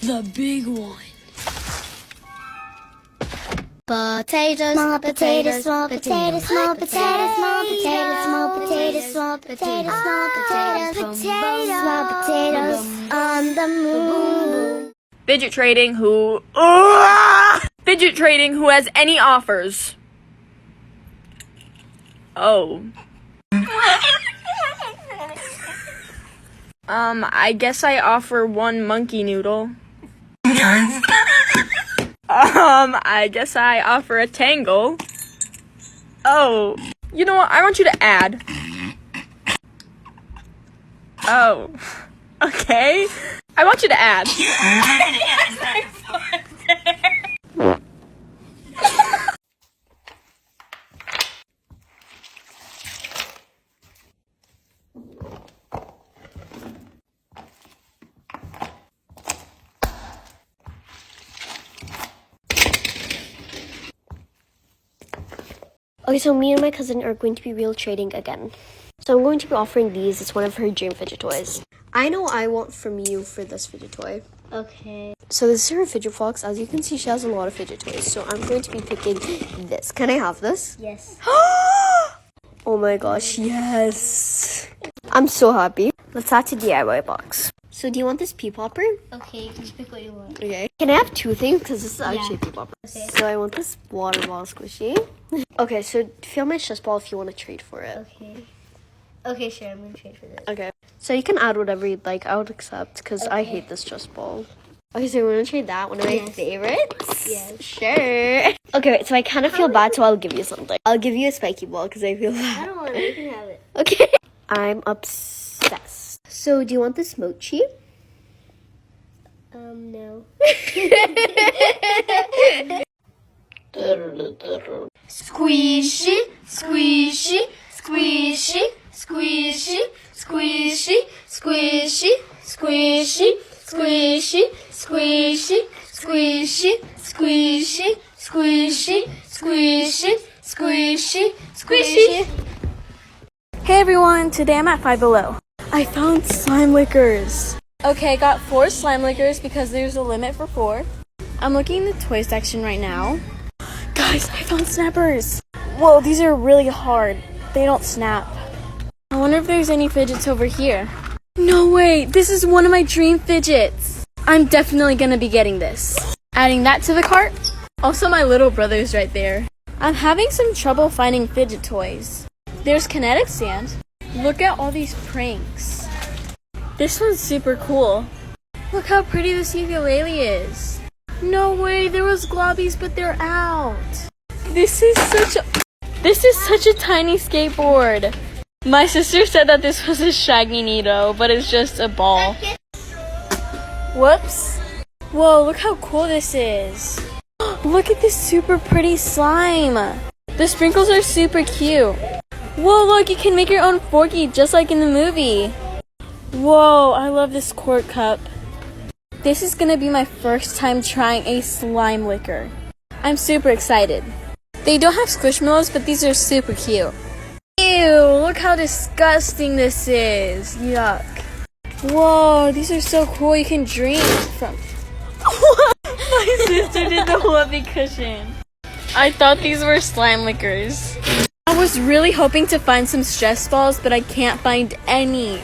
The big one. Potatoes, small potatoes, small potatoes, small potatoes, small potatoes, small potatoes, small potatoes, small potatoes, small potatoes on the moon. Fidget trading who has any offers. Oh. I guess I offer one monkey noodle. I guess I offer a tangle. Oh, you know what? I want you to add. Oh, okay. I want you to add. Okay, so me and my cousin are going to be real trading again. So I'm going to be offering these. It's one of her dream fidget toys. I know I want from you for this fidget toy. Okay. So this is her fidget fox. As you can see, she has a lot of fidget toys. So I'm going to be picking this. Can I have this? Yes. Oh my gosh, yes. I'm so happy. Let's add to DIY box. So do you want this pea popper? Okay, just pick what you want. Okay. Can I have two things? Because this is actually pea popper. Okay. So I want this water ball squishy. Okay, so feel my chest ball if you want to trade for it. Okay. Okay, sure. I'm gonna trade for this. Okay. So you can add whatever you'd like. I would accept because I hate this chest ball. Okay, so we're gonna trade that. One of my favorites. Yes. Sure. Okay, wait, so I kind of feel bad, so I'll give you something. I'll give you a spiky ball because I feel bad. I don't want it. You can have it. Okay. I'm obsessed. So do you want this mochi? No. Squishy, squishy, squishy, squishy, squishy, squishy, squishy, squishy, squishy, squishy, squishy, squishy, squishy, squishy, squishy. Hey everyone, today I'm at Five Below. I found slime lickers. Okay, I got 4 slime lickers because there's a limit for 4. I'm looking in the toy section right now. Guys, I found snappers. Whoa, these are really hard. They don't snap. I wonder if there's any fidgets over here. No way, this is one of my dream fidgets. I'm definitely gonna be getting this. Adding that to the cart. Also, my little brother's right there. I'm having some trouble finding fidget toys. There's kinetic sand. Look at all these pranks. This one's super cool. Look how pretty this ukulele is. No way, there was globbies, but they're out. This is such a tiny skateboard. My sister said that this was a shaggy Nito, but it's just a ball. Whoops. Whoa, look how cool this is. Look at this super pretty slime. The sprinkles are super cute. Whoa, look, you can make your own Forky just like in the movie. Whoa, I love this quart cup. This is gonna be my first time trying a slime licker. I'm super excited. They don't have squishmallows, but these are super cute. Ew, look how disgusting this is. Yuck. Whoa, these are so cool. You can drink from... My sister did the whoopee cushion. I thought these were slime lickers. I was really hoping to find some stress balls, but I can't find any.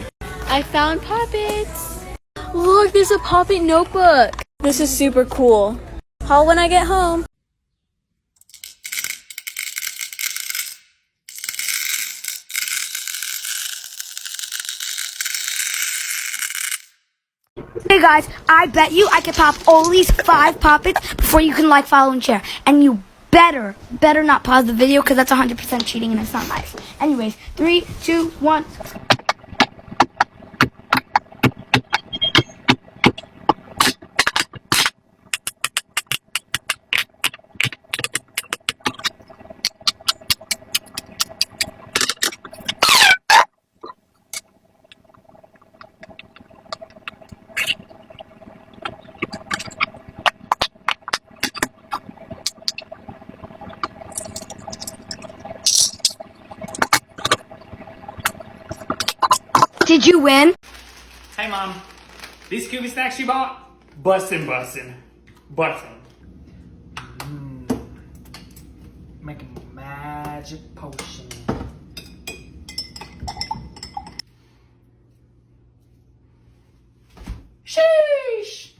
I found poppets. Look, there's a poppet notebook. This is super cool. Haul when I get home. Hey guys, I bet you I could pop all these 5 poppets before you can like, follow, and share. And you better not pause the video because that's 100% cheating and it's not nice. Anyways, 3, 2, 1. Did you win? Hey Mom, these Scooby snacks you bought, Bussin'. Making magic potion. Sheesh!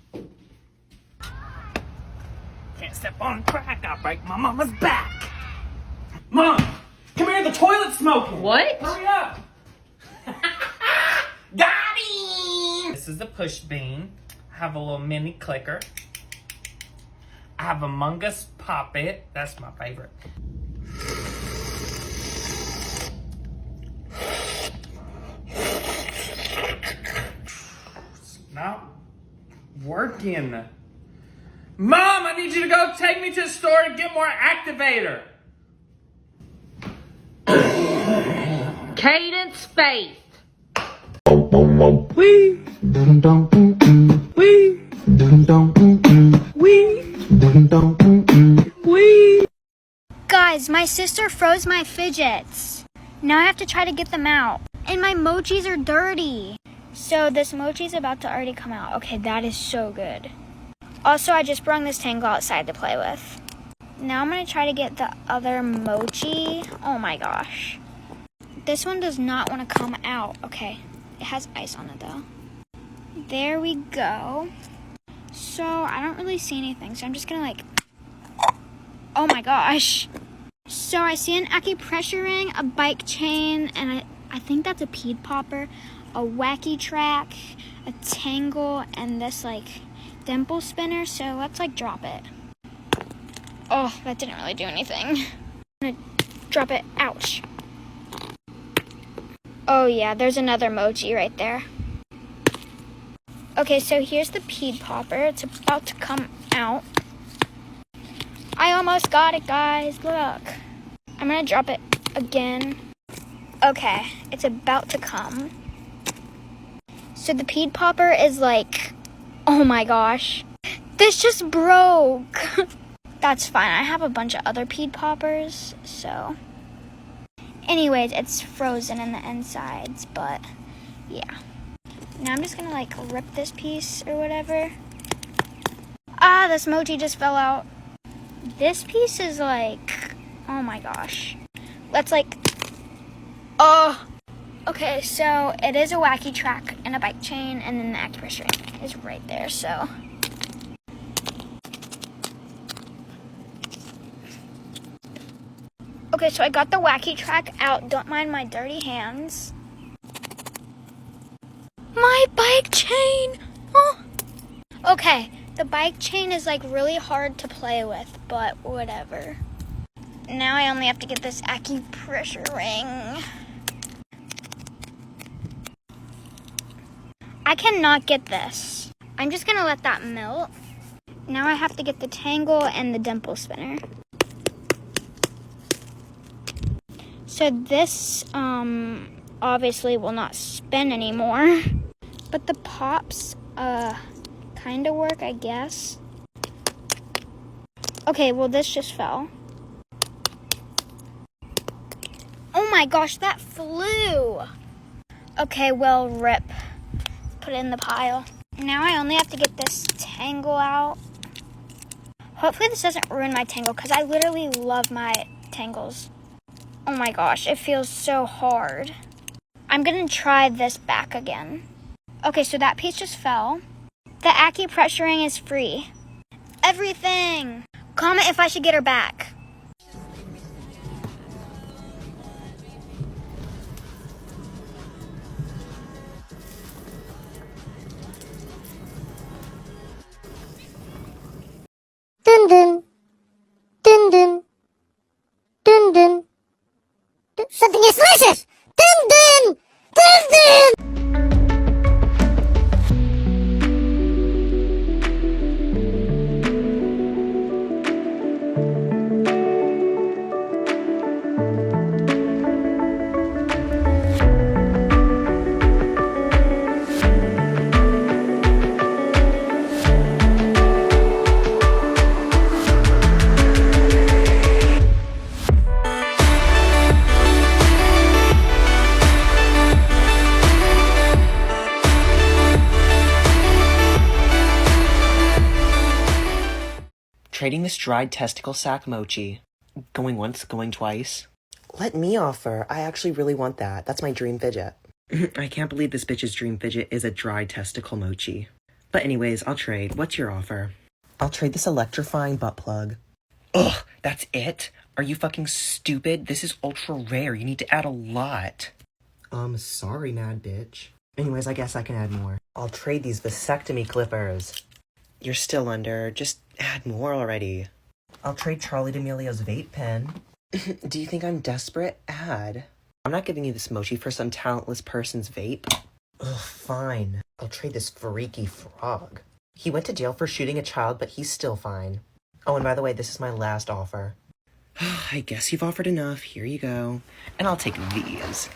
Can't step on a crack, I'll break my mama's back. Mom, come here, the toilet's smoking. What? Hurry up. Got him! This is a push bean. I have a little mini clicker. I have Among Us Poppet. That's my favorite. It's not working. Mom, I need you to go take me to the store and get more activator. Cadence Faith. Wee. Wee. Wee. Guys, my sister froze my fidgets. Now I have to try to get them out. And my mochis are dirty. So this mochi's about to already come out. Okay, that is so good. Also, I just brought this tangle outside to play with. Now I'm going to try to get the other mochi. Oh my gosh. This one does not want to come out. Okay, it has ice on it though. There we go. So I don't really see anything. So I'm just going to oh my gosh. So I see an acupressure ring, a bike chain, and I think that's a peed popper, a wacky track, a tangle, and this dimple spinner. So let's drop it. Oh, that didn't really do anything. I'm gonna drop it. Ouch. Oh yeah, there's another mochi right there. Okay, so here's the peed popper. It's about to come out. I almost got it, guys. Look. I'm gonna drop it again. Okay, it's about to come. So the peed popper is oh my gosh. This just broke. That's fine. I have a bunch of other peed poppers, so. Anyways, it's frozen in the insides, but yeah. Now I'm just gonna rip this piece or whatever. Ah, this mochi just fell out. This piece is oh my gosh. Let's oh. Okay, so it is a wacky track and a bike chain, and then the acupressure ring is right there, so. Okay, so I got the wacky track out. Don't mind my dirty hands. My bike chain! Oh. Okay, the bike chain is really hard to play with, but whatever. Now I only have to get this acupressure ring. I cannot get this. I'm just gonna let that melt. Now I have to get the tangle and the dimple spinner. So this obviously will not spin anymore, but the pops kind of work, I guess. Okay, well this just fell. Oh my gosh, that flew. Okay, well, rip. Put it in the pile. Now I only have to get this tangle out. Hopefully this doesn't ruin my tangle, because I literally love my tangles. Oh my gosh, it feels so hard. I'm gonna try this back again. Okay, so that piece just fell. The acupressure ring is free. Everything! Comment if I should get her back. Dun dun. Dun dun. Dun dun. Something is delicious! Dun dun! Dun dun! trading this dried testicle sack mochi. Going once, going twice. Let me offer. I actually really want that. That's my dream fidget. I can't believe this bitch's dream fidget is a dried testicle mochi. But anyways, I'll trade. What's your offer? I'll trade this electrifying butt plug. Ugh, that's it? Are you fucking stupid? This is ultra rare. You need to add a lot. Sorry, mad bitch. Anyways, I guess I can add more. I'll trade these vasectomy clippers. You're still under. Just add more already. I'll trade Charlie D'Amelio's vape pen. Do you think I'm desperate? Add. I'm not giving you this mochi for some talentless person's vape. Ugh, fine. I'll trade this freaky frog. He went to jail for shooting a child, but he's still fine. Oh, and by the way, this is my last offer. I guess you've offered enough. Here you go. And I'll take these.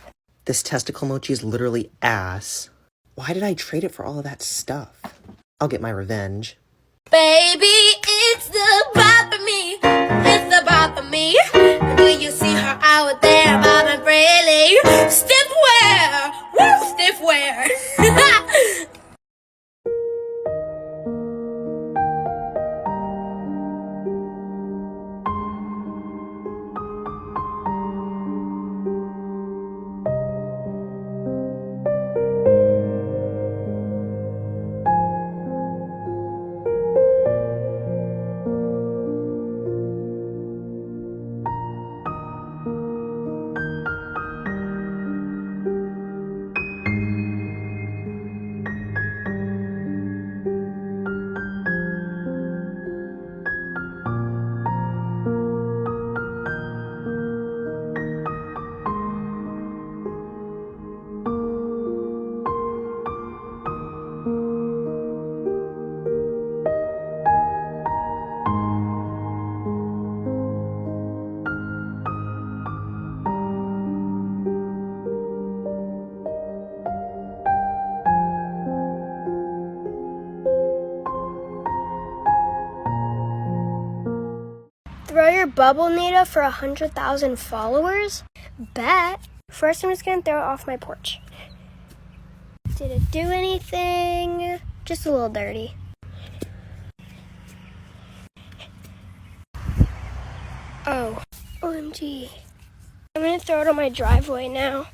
This testicle mochi is literally ass. Why did I trade it for all of that stuff? I'll get my revenge. Baby, it's the bop of me. It's the bop of me. Do you see her out there bobbing freely? Stiff wear, woo, stiff wear. Throw your bubble Nita for 100,000 followers? Bet. First, I'm just gonna throw it off my porch. Did it do anything? Just a little dirty. Oh, OMG. I'm gonna throw it on my driveway now.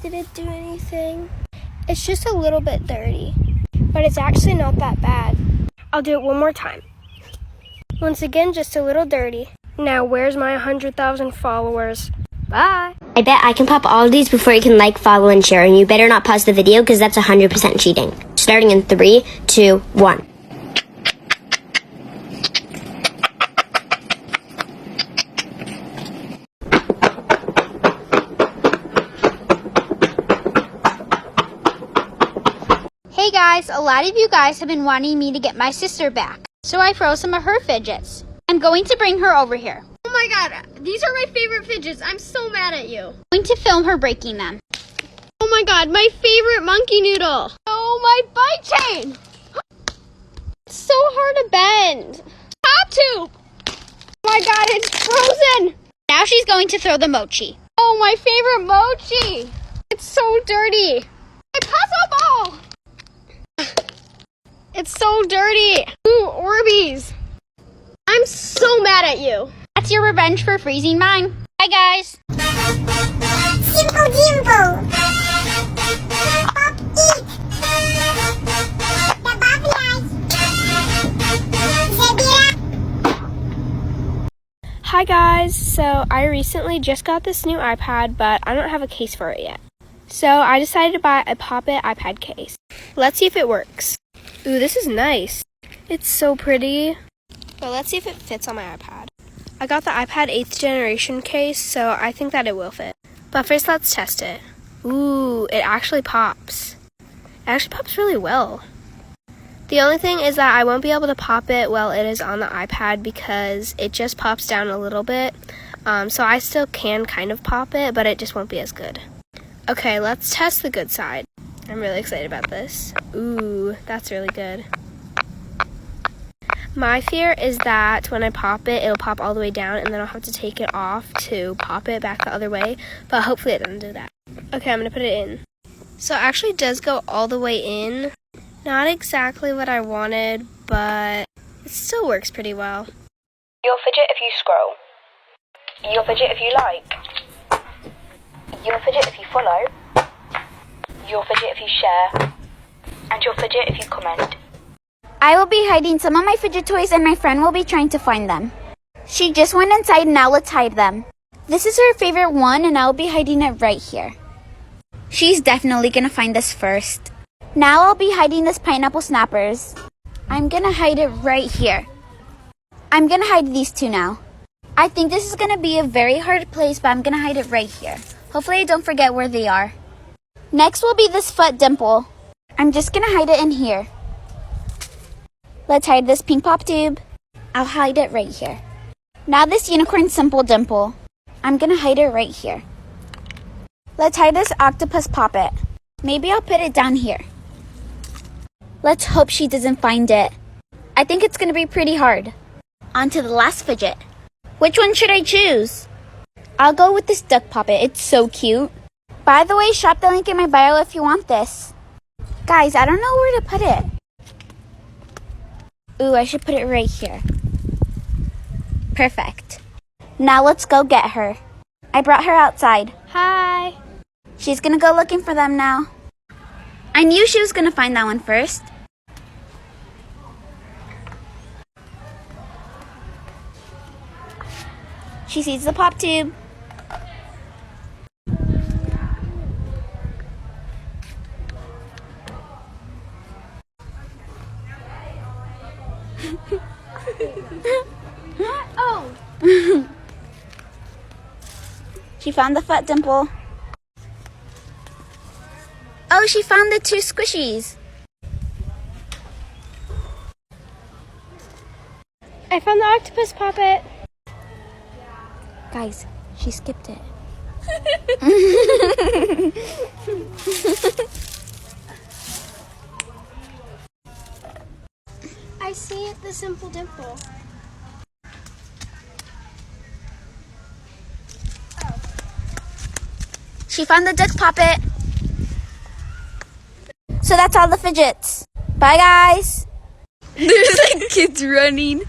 Did it do anything? It's just a little bit dirty, but it's actually not that bad. I'll do it one more time. Once again, just a little dirty. Now, where's my 100,000 followers? Bye. I bet I can pop all of these before you can like, follow, and share, and you better not pause the video because that's 100% cheating. Starting in 3, 2, 1. Hey guys, a lot of you guys have been wanting me to get my sister back, so I froze some of her fidgets. I'm going to bring her over here. Oh my god, these are my favorite fidgets. I'm so mad at you. I'm going to film her breaking them. Oh my god, my favorite monkey noodle. Oh, my bike chain. It's so hard to bend. Top tube. Oh my god, it's frozen. Now she's going to throw the mochi. Oh, my favorite mochi. It's so dirty. My puzzle ball. It's so dirty. Ooh, Orbeez. I'm so mad at you. That's your revenge for freezing mine. Bye guys. Simple Jimbo. Hi guys, so I recently just got this new iPad, but I don't have a case for it yet. So I decided to buy a Pop-It iPad case. Let's see if it works. Ooh, this is nice. It's so pretty. But let's see if it fits on my iPad. I got the iPad 8th generation case, so I think that it will fit. But first, let's test it. Ooh, it actually pops. It actually pops really well. The only thing is that I won't be able to pop it while it is on the iPad because it just pops down a little bit. So I still can kind of pop it, but it just won't be as good. Okay, let's test the good side. I'm really excited about this. Ooh, that's really good. My fear is that when I pop it, it'll pop all the way down and then I'll have to take it off to pop it back the other way, but hopefully it doesn't do that. Okay, I'm gonna put it in. So it actually does go all the way in. Not exactly what I wanted, but it still works pretty well. You'll fidget if you scroll. You'll fidget if you like. You'll fidget if you follow. You'll fidget if you share. And you'll fidget if you comment. I will be hiding some of my fidget toys and my friend will be trying to find them. She just went inside, now let's hide them. This is her favorite one and I'll be hiding it right here. She's definitely gonna find this first. Now I'll be hiding this pineapple snappers. I'm gonna hide it right here. I'm gonna hide these two now. I think this is gonna be a very hard place, but I'm gonna hide it right here. Hopefully I don't forget where they are. Next will be this foot dimple. I'm just gonna hide it in here. Let's hide this pink pop tube. I'll hide it right here. Now this unicorn simple dimple. I'm gonna hide it right here. Let's hide this octopus poppet. Maybe I'll put it down here. Let's hope she doesn't find it. I think it's gonna be pretty hard. On to the last fidget. Which one should I choose? I'll go with this duck poppet. It's so cute. By the way, shop the link in my bio if you want this. Guys, I don't know where to put it. Ooh, I should put it right here. Perfect. Now let's go get her. I brought her outside. Hi. She's gonna go looking for them now. I knew she was gonna find that one first. She sees the pop tube. Oh! She found the foot dimple. Oh, she found the two squishies. I found the octopus poppet. Guys, she skipped it. I see the simple dimple. She found the duck poppet. So that's all the fidgets. Bye, guys. There's like kids running.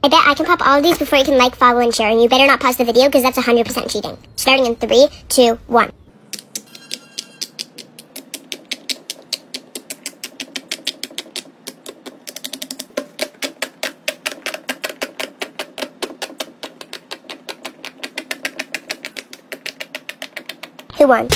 I bet I can pop all of these before you can like, follow, and share, and you better not pause the video because that's 100% cheating. Starting in 3, 2, 1. Who won?